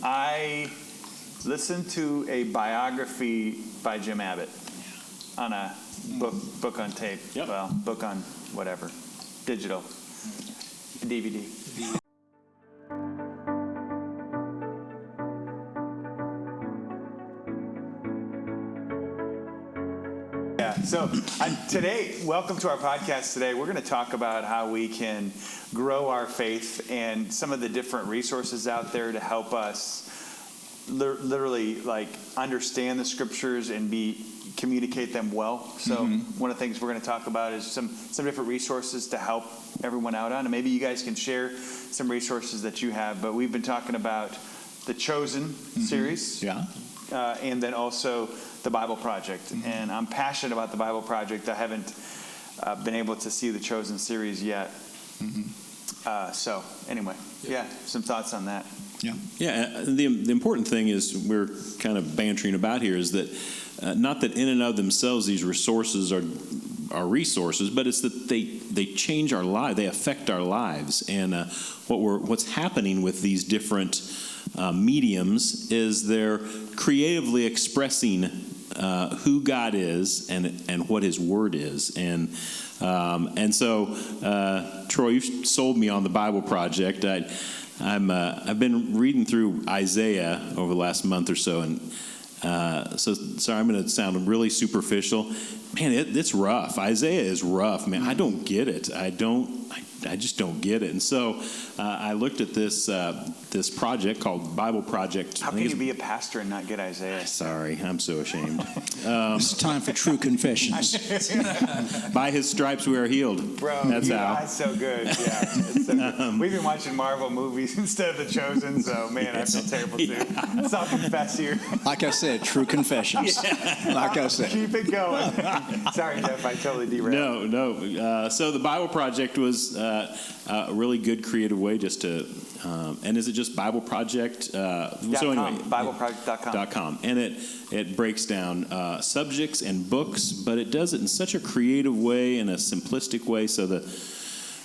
I listened to a biography by Jim Abbott on a book on tape. Yep. Well, book on whatever, digital, DVD. Yeah. So today, welcome to our podcast. Today, we're going to talk about how we can grow our faith and some of the different resources out there to help us literally like understand the scriptures and communicate them well. So one of the things we're going to talk about is some different resources to help everyone out on, and maybe you guys can share some resources that you have. But we've been talking about the Chosen series, and then also the Bible Project. And I'm passionate about the Bible Project. I haven't been able to see the Chosen series yet. So anyway, some thoughts on that. Yeah. The important thing is we're kind of bantering about here is that not that in and of themselves these resources are resources, but it's that they change our lives, they affect our lives, and what's happening with these different mediums is they're creatively expressing who God is and what His Word is, and so Troy, you've sold me on the Bible Project. I've been reading through Isaiah over the last month or so, and so sorry, I'm going to sound really superficial. Man, it's rough. Isaiah is rough, man. I don't get it. I just don't get it. And so I looked at this project called Bible Project. How can you be a pastor and not get Isaiah? Sorry, I'm so ashamed. It's time for true confessions. By His stripes we are healed. Bro, that's how. That's so good. Yeah, it's so good. We've been watching Marvel movies instead of The Chosen, so man, I feel terrible too. So I'll confess here. Like I said, true confessions. Like I said. Keep it going. Sorry, Jeff, I totally derailed. No. So the Bible Project was a really good creative way just to, and is it just Bible Project? So anyway, BibleProject.com. And it breaks down subjects and books, but it does it in such a creative way and a simplistic way. So the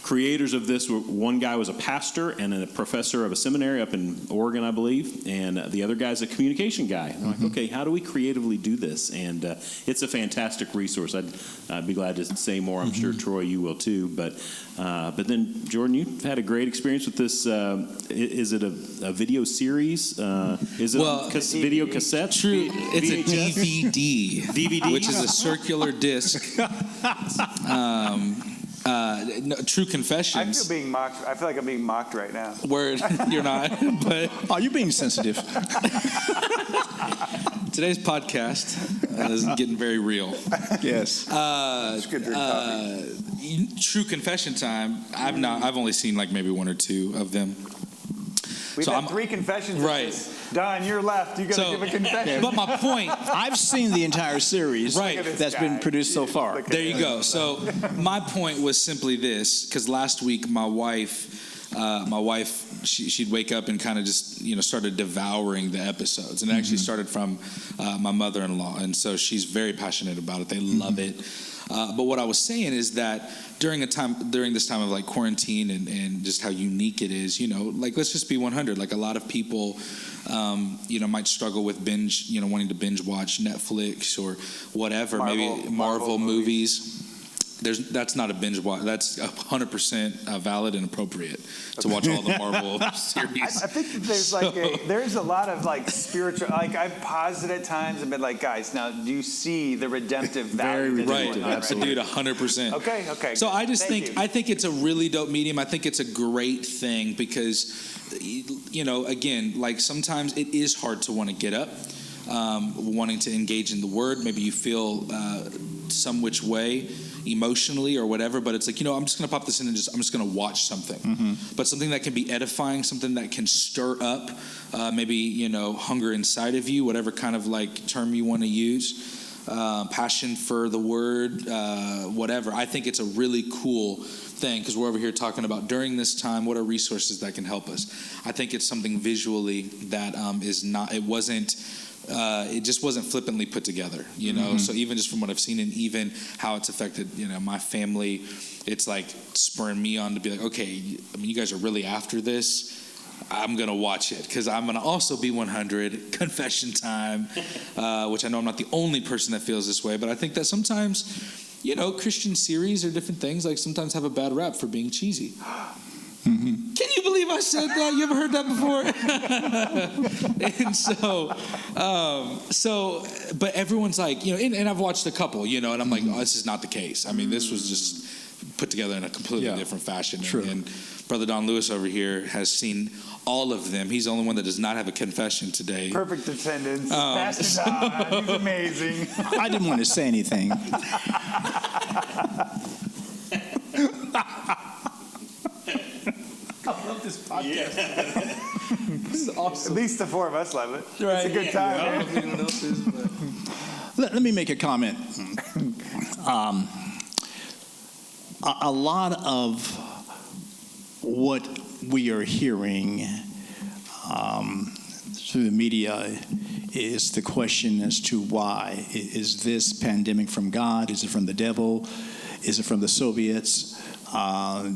creators of this, one guy was a pastor and a professor of a seminary up in Oregon, I believe, and the other guy's a communication guy. And I'm like, okay, how do we creatively do this? And it's a fantastic resource. I'd be glad to say more. I'm sure, Troy, you will too. But then, Jordan, you've had a great experience with this. Is it a video series? Is it video cassettes? True. It's VHS? a DVD, which is a circular disc. No, True Confessions. I feel being mocked. I feel like I'm being mocked right now. Word, you're not. But You're being sensitive. Today's podcast is getting very real. Yes. It's good drink coffee. True Confession time. I've only seen like maybe one or two of them. We've had 3 confessions. Right. Don, you're left. You got to give a confession. But my point, I've seen the entire series that's been produced so far. There you go. So my point was simply this, because last week my wife, she'd wake up and kind of just started devouring the episodids, and it actually started from my mother-in-law, and so she's very passionate about it. They love it. But what I was saying is that during this time of like quarantine and just how unique it is, like let's just be 100. Like a lot of people, might struggle with wanting to binge watch Netflix or whatever, maybe Marvel movies. That's not a binge watch. That's 100% valid and appropriate to watch all the Marvel series. I think that there's a lot of like spiritual. Like I've paused it at times and been like, guys, now do you see the redemptive value? Very redemptive, absolutely, 100%. Okay. So I just think it's a really dope medium. I think it's a great thing because, again, like sometimes it is hard to want to get up, wanting to engage in the Word. Maybe you feel some which way emotionally or whatever, but it's like, I'm just going to pop this in and I'm just going to watch something. But something that can be edifying, something that can stir up maybe, hunger inside of you, whatever kind of like term you want to use, passion for the Word, whatever. I think it's a really cool thing because we're over here talking about during this time, what are resources that can help us? I think it's something visually that it just wasn't flippantly put together, So even just from what I've seen and even how it's affected, my family, it's like spurring me on to be like, okay, I mean, you guys are really after this. I'm going to watch it because I'm going to also be 100, confession time, which I know I'm not the only person that feels this way, but I think that sometimes, Christian series or different things, like sometimes have a bad rap for being cheesy. Mm-hmm. Can you believe I said that? You ever heard that before? And but everyone's like, and I've watched a couple, and I'm like, oh, this is not the case. I mean, this was just put together in a completely different fashion. True. And Brother Don Lewis over here has seen all of them. He's the only one that does not have a confession today. Perfect attendance. Pastor Don, he's amazing. I didn't want to say anything. I love this podcast. This is awesome. At least the four of us love it. Right. It's a good time. I don't know if anyone else is, but... Let me make a comment. A lot of what we are hearing through the media is the question as to why. Is this pandemic from God? Is it from the devil? Is it from the Soviets?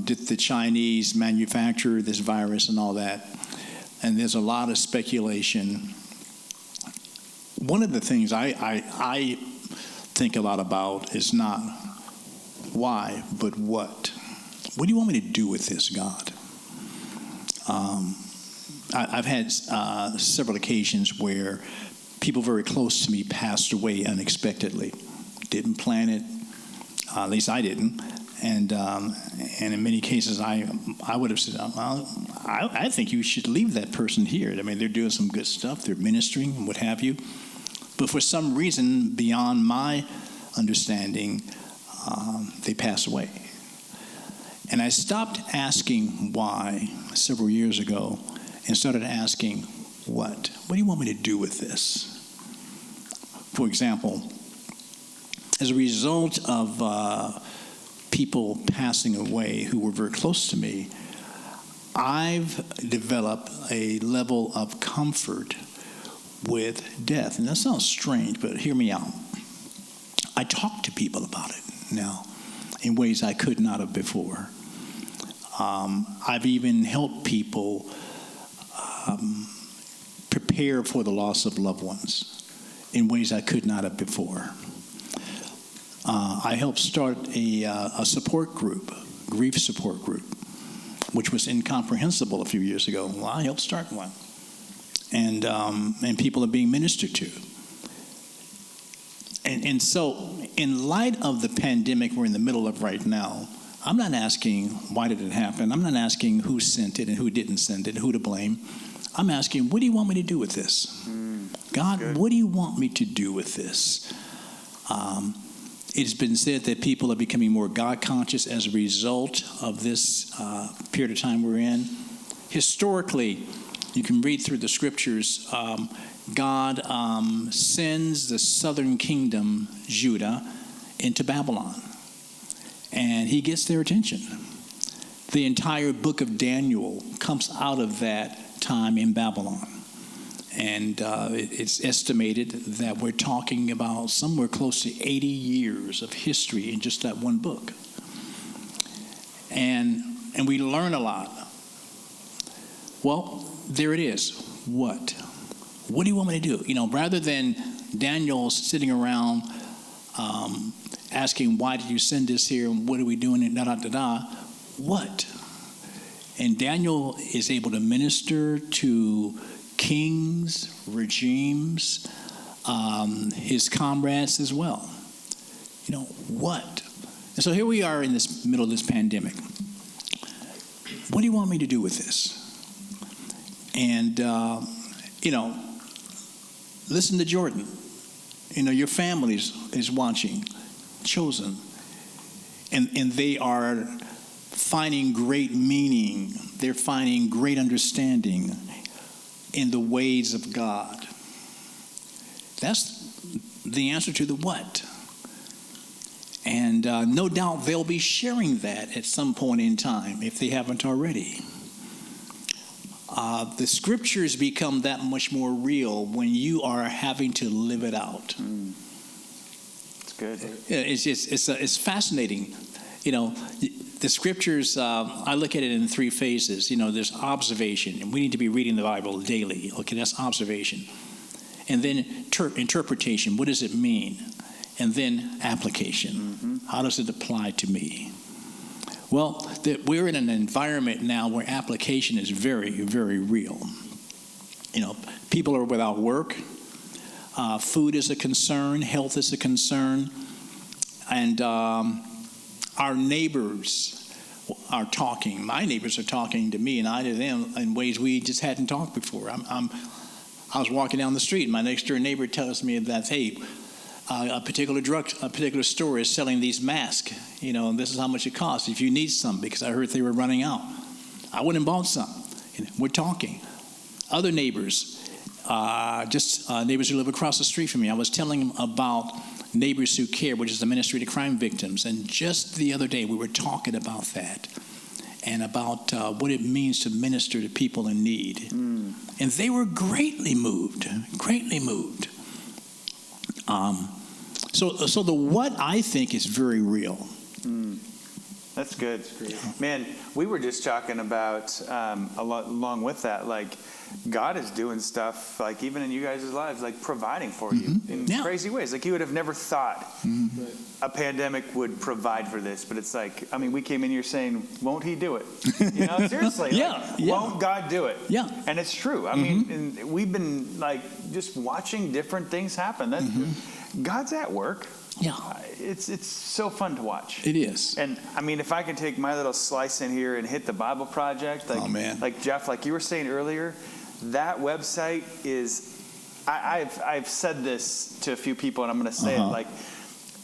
Did the Chinese manufacture this virus and all that? And there's a lot of speculation. One of the things I think a lot about is not why, but what. What do you want me to do with this, God? I've had several occasions where people very close to me passed away unexpectedly. Didn't plan it, at least I didn't. And in many cases, I would have said, well, I think you should leave that person here. I mean, they're doing some good stuff. They're ministering and what have you. But for some reason, beyond my understanding, they pass away. And I stopped asking why several years ago and started asking, what? What do you want me to do with this? For example, as a result of people passing away who were very close to me, I've developed a level of comfort with death. And that sounds strange, but hear me out. I talk to people about it now in ways I could not have before. I've even helped people prepare for the loss of loved ones in ways I could not have before. I helped start a support group, grief support group, which was incomprehensible a few years ago. Well, I helped start one. And people are being ministered to. And so, in light of the pandemic we're in the middle of right now, I'm not asking why did it happen. I'm not asking who sent it and who didn't send it and who to blame. I'm asking, what do you want me to do with this? God, what do you want me to do with this? It's been said that people are becoming more God conscious as a result of this period of time we're in. Historically, you can read through the scriptures, God sends the southern kingdom, Judah, into Babylon. And he gets their attention. The entire book of Daniel comes out of that time in Babylon. And it's estimated that we're talking about somewhere close to 80 years of history in just that one book. And we learn a lot. Well, there it is. What? What do you want me to do? Rather than Daniel sitting around asking, why did you send this here? And what are we doing? And da-da-da-da. What? And Daniel is able to minister to kings, regimes, his comrades as well. What? And so here we are in this middle of this pandemic. What do you want me to do with this? And, listen to Jordan. Your family is watching, chosen. And they are finding great meaning. They're finding great understanding in the ways of God. That's the answer to the what. And no doubt they'll be sharing that at some point in time if they haven't already. The scriptures become that much more real when you are having to live it out. It's good. It's fascinating. the scriptures, I look at it in three phases. There's observation, and we need to be reading the Bible daily. Okay, that's observation. And then interpretation, what does it mean? And then application, how does it apply to me? Well, we're in an environment now where application is very, very real. People are without work. Food is a concern. Health is a concern. And our neighbors are talking. My neighbors are talking to me, and I to them in ways we just hadn't talked before. I was walking down the street, and my next door neighbor tells me that, hey, a particular store is selling these masks, and this is how much it costs if you need some, because I heard they were running out. I went and bought some. We're talking. Other neighbors, neighbors who live across the street from me, I was telling them about Neighbors Who Care, which is the ministry to crime victims. And just the other day, we were talking about that and about what it means to minister to people in need. And they were greatly moved. So the what, I think, is very real. That's good. Man, we were just talking about, along with that, like, God is doing stuff, like, even in you guys' lives, like, providing for you in crazy ways. Like, you would have never thought a pandemic would provide for this. But it's like, I mean, we came in here saying, won't he do it? Seriously. Won't God do it? Yeah. And it's true. I mean, and we've been, like, just watching different things happen. God's at work. Yeah. It's so fun to watch. It is. And I mean, if I could take my little slice in here and hit the Bible Project, like Jeff, like you were saying earlier, that website is, I've said this to a few people, and I'm going to say it, like,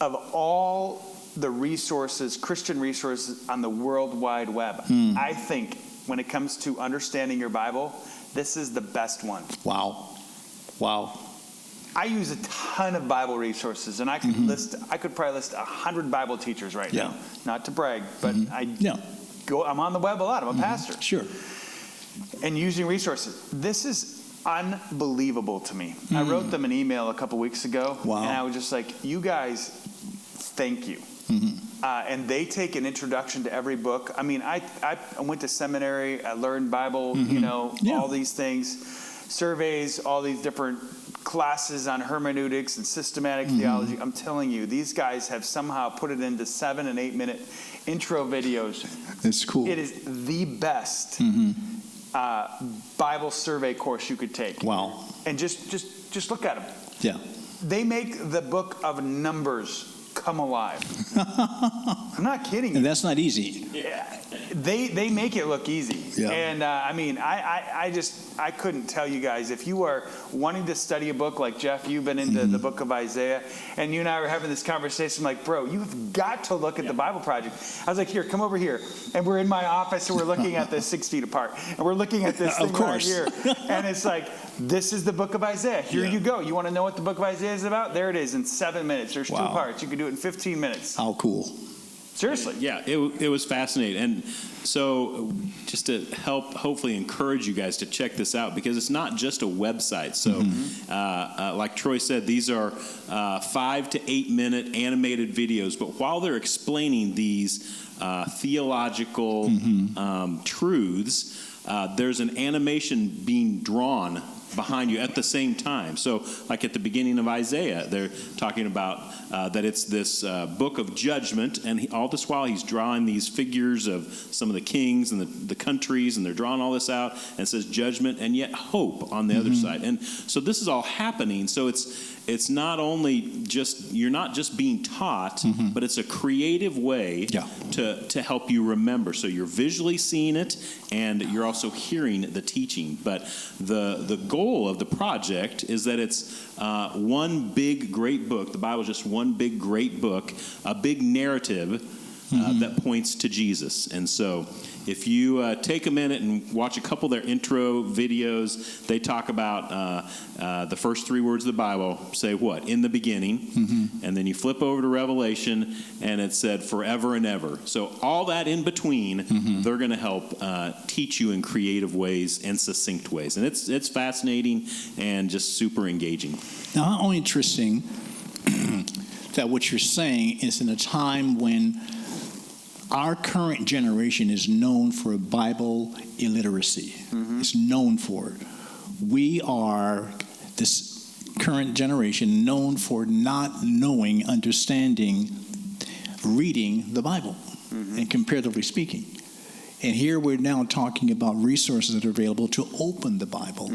of all the resources, Christian resources on the World Wide Web, I think when it comes to understanding your Bible, this is the best one. Wow. I use a ton of Bible resources, and I could probably list 100 Bible teachers right now. Not to brag, but I'm on the web a lot. I'm a pastor. Sure. And using resources. This is unbelievable to me. I wrote them an email a couple weeks ago, and I was just like, you guys, thank you. And they take an introduction to every book. I mean, I went to seminary, I learned Bible, all these things, surveys, all these different classes on hermeneutics and systematic theology. I'm telling you, these guys have somehow put it into 7 and 8 minute intro videos. That's cool. It is the best Bible survey course you could take. Wow. And just look at them. Yeah. They make the book of Numbers come alive. I'm not kidding you. And that's not easy. Yeah. They make it look easy. Yeah. And I mean, I couldn't tell you guys, if you are wanting to study a book, like Jeff, you've been into the book of Isaiah, and you and I were having this conversation, like, bro, you've got to look at the Bible Project. I was like, here, come over here. And we're in my office, and we're looking at this 6 feet apart. And we're looking at this thing right here. And it's like, this is the book of Isaiah. Here you go. You want to know what the book of Isaiah is about? There it is in 7 minutes. There's 2 parts. You can do it in 15 minutes. How cool. Seriously. Yeah, it was fascinating. And so just to help hopefully encourage you guys to check this out, because it's not just a website. So like Troy said, these are 5 to 8 minute animated videos. But while they're explaining these theological truths, there's an animation being drawn behind you at the same time. So like at the beginning of Isaiah, they're talking about that it's this book of judgment, and all this while he's drawing these figures of some of the kings and the countries, and they're drawing all this out, and it says judgment and yet hope on the other side. And so this is all happening. So it's not only just, you're not just being taught, but it's a creative way to help you remember. So you're visually seeing it, and you're also hearing the teaching. But the goal of the project is that it's one big, great book. The Bible is just one big, great book, a big narrative that points to Jesus. And so if you take a minute and watch a couple of their intro videos, they talk about the first 3 words of the Bible. Say what? In the beginning. And then you flip over to Revelation, and it said forever and ever. So all that in between, they're going to help teach you in creative ways and succinct ways. And it's fascinating and just super engaging. Now, how interesting that what you're saying is in a time when our current generation is known for Bible illiteracy. It's known for it. We are, this current generation, known for not knowing, understanding, reading the Bible, and comparatively speaking. And here we're now talking about resources that are available to open the Bible.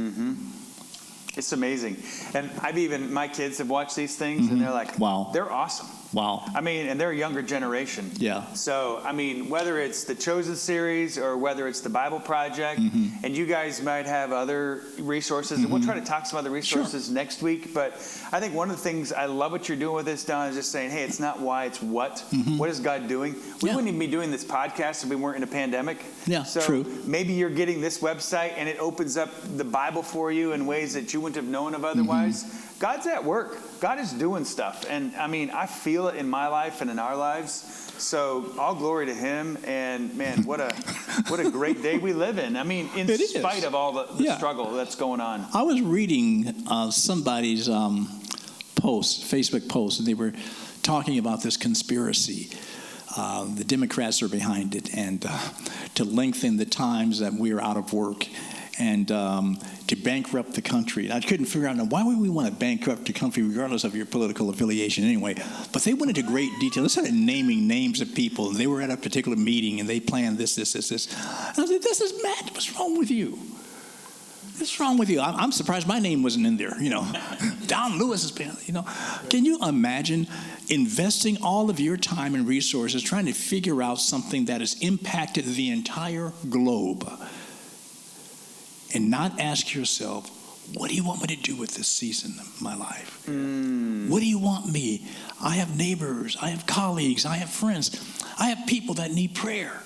It's amazing. And my kids have watched these things, and they're like, wow, they're awesome. Wow. I mean, and they're a younger generation. Yeah. So, I mean, whether it's the Chosen series or whether it's the Bible Project, and you guys might have other resources, and we'll try to talk some other resources next week. But I think one of the things, I love what you're doing with this, Don, is just saying, hey, it's not why, it's what. What is God doing? We wouldn't even be doing this podcast if we weren't in a pandemic. Yeah, so true. Maybe you're getting this website, and it opens up the Bible for you in ways that you wouldn't have known of otherwise. God's at work. God is doing stuff. And I mean, I feel it in my life and in our lives. So all glory to him. And man, what a great day we live in. I mean, in spite of all the struggle that's going on. I was reading somebody's Facebook post, and they were talking about this conspiracy. The Democrats are behind it, and to lengthen the times that we're out of work, and to bankrupt the country. I couldn't figure out, why would we want to bankrupt the country regardless of your political affiliation anyway? But they went into great detail. They started naming names of people. They were at a particular meeting, and they planned this. And I was like, this is mad. What's wrong with you? What's wrong with you? I'm surprised my name wasn't in there. Don Lewis has been, Can you imagine investing all of your time and resources trying to figure out something that has impacted the entire globe, and not ask yourself, what do you want me to do with this season of my life? What do you want me? I have neighbors, I have colleagues, I have friends, I have people that need prayer.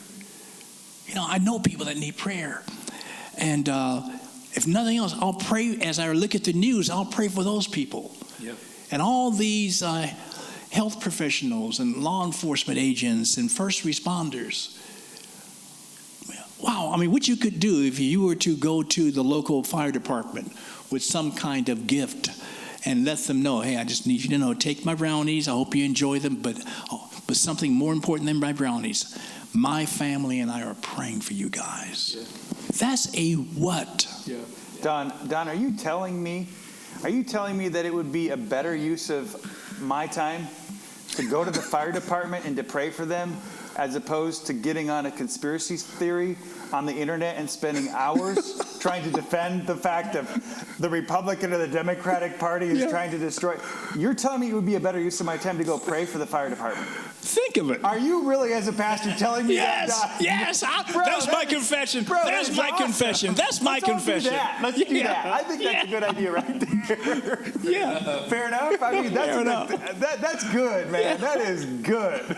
I know people that need prayer. And if nothing else, I'll pray as I look at the news, I'll pray for those people. Yep. And all these health professionals and law enforcement agents and first responders. Wow, I mean, what you could do if you were to go to the local fire department with some kind of gift and let them know, hey, I just need you to take my brownies. I hope you enjoy them, but something more important than my brownies. My family and I are praying for you guys. Yeah. That's a what? Yeah. Don, are you telling me that it would be a better use of my time to go to the fire department and to pray for them, as opposed to getting on a conspiracy theory on the internet and spending hours trying to defend the fact of the Republican or the Democratic Party is trying to destroy? You're telling me it would be a better use of my time to go pray for the fire department? Think of it. Are you really, as a pastor, telling me that? Yes. That's my confession. That's my confession. That's my confession. Let's do that. I think that's a good idea right there. Yeah. Fair enough? I mean, that's good, man. That is good.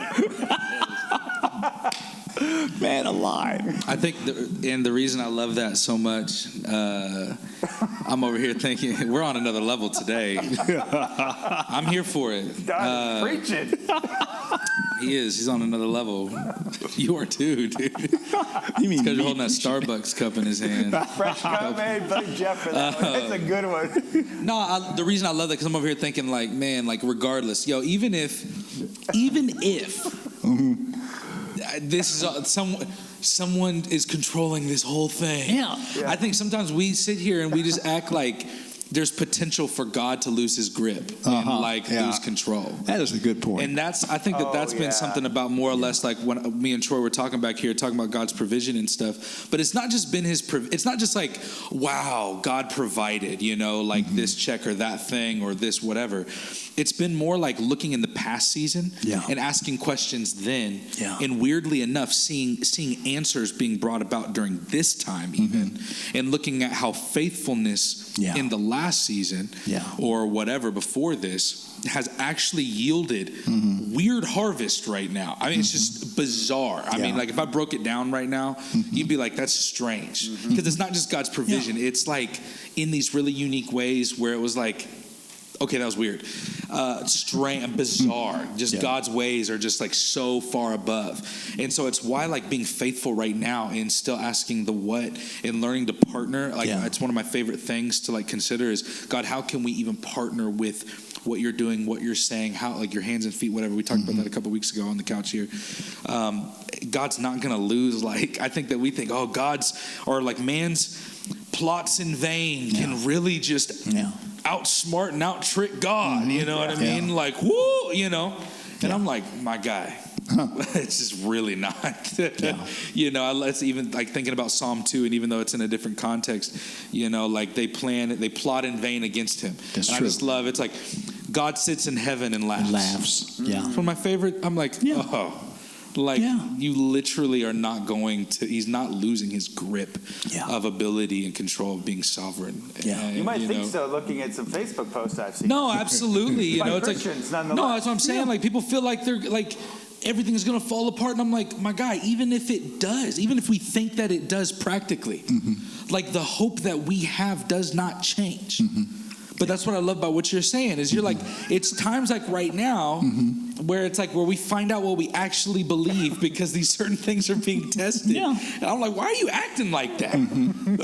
Man alive. I think, the reason I love that so much, I'm over here thinking, we're on another level today. I'm here for it. Don is preaching. He is. He's on another level. You are too, dude. You mean because you're holding that Starbucks cup in his hand. Fresh cup, man. Blame Jeff for that one. That's a good one. No, the reason I love that, because I'm over here thinking, regardless, even if this is someone is controlling this whole thing. Yeah. I think sometimes we sit here and we just act like there's potential for God to lose his grip and lose control. That is a good point. And I think that's been something about more or less like when me and Troy were talking back here, talking about God's provision and stuff. But it's not just been it's not just like, wow, God provided, this check or that thing or this whatever. It's been more like looking in the past season and asking questions then. Yeah. And weirdly enough, seeing answers being brought about during this time even. And looking at how faithfulness in the last season or whatever before this has actually yielded weird harvest right now. I mean, it's just bizarre. I mean, if I broke it down right now, you'd be like, that's strange. Because it's not just God's provision. It's like in these really unique ways where it was like, okay, that was weird. strange, bizarre. Just God's ways are just like so far above. And so it's why like being faithful right now and still asking the what and learning to partner. Like it's one of my favorite things to like consider is, God, how can we even partner with what you're doing, what you're saying, how, like your hands and feet, whatever. We talked about that a couple weeks ago on the couch here. God's not going to lose. Like, I think that we think, oh, God's, or like man's plots in vain can really just outsmart and out-trick God. You know what I mean? Like, woo, you know. And I'm like, my guy. It's just really not. You know, it's even like thinking about Psalm 2, and even though it's in a different context, you know, like they plot in vain against him. That's true. I just love, it's like God sits in heaven and laughs. Yeah. It's one of my favorite. I'm like, you literally are not going to, he's not losing his grip of ability and control of being sovereign. You might think so looking at some Facebook posts I've seen. No, absolutely. You know, it's Christians, like, no, that's what I'm saying. Like people feel like they're like, everything's going to fall apart. And I'm like, my guy, even if it does, even if we think that it does practically, like the hope that we have does not change. But that's what I love about what you're saying is you're like, it's times like right now where it's like where we find out what we actually believe because these certain things are being tested. And I'm like, why are you acting like that?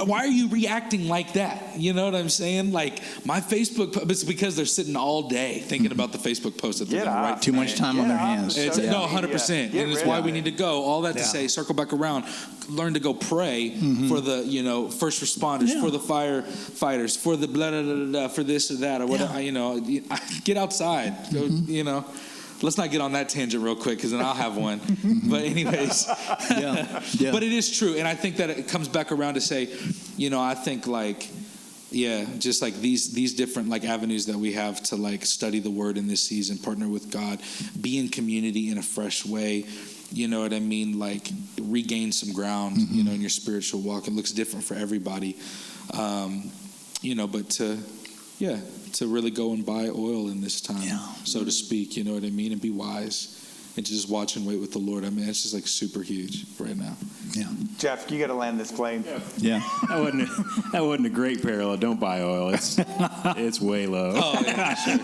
Why are you reacting like that? You know what I'm saying? Like my Facebook, it's because they're sitting all day thinking about the Facebook post that they're going to write. Too much time on their hands. No, 100%. And it's why we need to go. All that to say, circle back around, learn to go pray for the, you know, first responders, for the firefighters, for the blah, blah, blah, blah, for this or that or whatever, you know, get outside, go, you know. Let's not get on that tangent real quick because then I'll have one. But anyways, but it is true. And I think that it comes back around to say, you know, I think like, just like these different like avenues that we have to like study the word in this season, partner with God, be in community in a fresh way. You know what I mean? Like regain some ground, you know, in your spiritual walk. It looks different for everybody. You know, but to really go and buy oil in this time, so to speak, you know what I mean, and be wise and to just watch and wait with the Lord. I mean, it's just like super huge right now. Jeff, you got to land this plane. That wasn't a great parallel. Don't buy oil. It's way low. Oh, yeah, sure.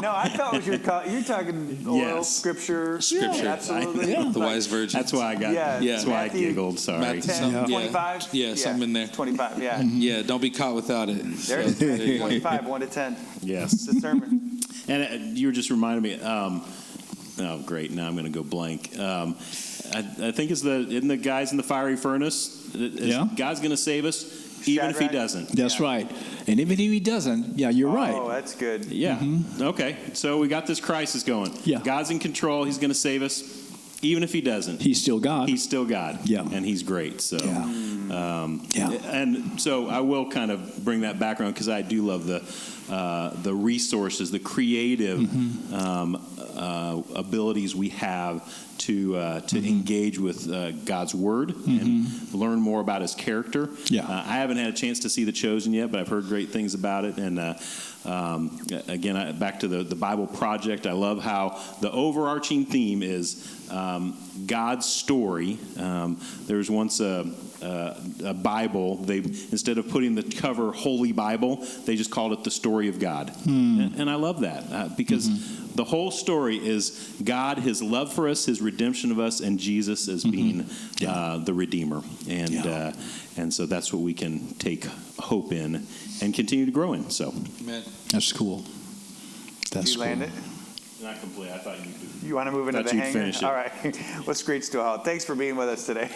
No, I thought it was you're talking oil, scripture. Absolutely. The wise virgin. That's why I got. That's why I giggled. Sorry. Matt 10, 25. Something in there. 25. Don't be caught without it. There it is. 25, 1 to 10. Yes. It's a sermon. And you were just reminding me. Oh, great! Now I'm going to go blank. I think isn't the guys in the fiery furnace? God's going to save us, even if He doesn't. That's right. And even if He doesn't, you're right. Oh, that's good. Okay. So we got this crisis going. God's in control. He's going to save us, even if He doesn't. He's still God. He's still God. And He's great. So. And so I will kind of bring that background because I do love the resources, the creative abilities we have to engage with God's Word and learn more about His character. I haven't had a chance to see The Chosen yet, but I've heard great things about it. And again, back to the Bible Project, I love how the overarching theme is God's story. There was once a Bible. They, instead of putting the cover Holy Bible, they just called it the story of God. And I love that because the whole story is God, His love for us, His redemption of us, and Jesus as being the Redeemer. And so that's what we can take hope in and continue to grow in. So that's cool. That's cool. Land it? Not complete. I thought you could. You want to move into the hangar? Finish it. All right. Let's screech to a halt. Thanks for being with us today.